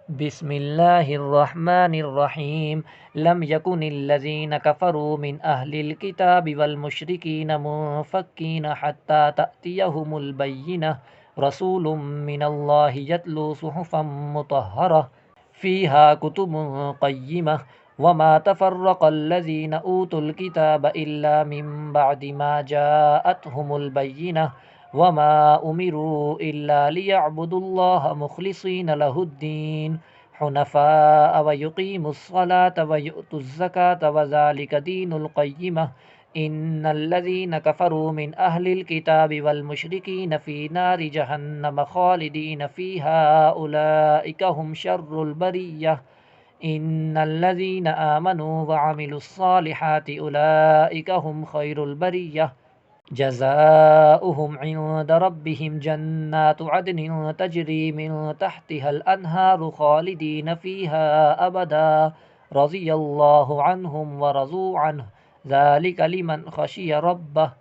بسم الله الرحمن الرحيم. لم يكن الذين كفروا من أهل الكتاب والمشركين منفكين حتى تأتيهم البينة. رسول من الله يتلو صحفا مطهرة فيها كتب قيمة. وما تفرق الذين أوتوا الكتاب إلا من بعد ما جاءتهم البينة. وما أمروا إلا ليعبدوا الله مخلصين له الدين حنفاء ويقيموا الصلاة ويؤتوا الزكاة وذلك دين القيمة. إن الذين كفروا من أهل الكتاب والمشركين في نار جهنم خالدين فيها أولئك هم شر البرية. إن الذين آمنوا وعملوا الصالحات أولئك هم خير البرية. جزاؤهم عند ربهم جنات عدن تجري من تحتها الأنهار خالدين فيها أبدا رضي الله عنهم ورضوا عنه ذلك لمن خشي ربه.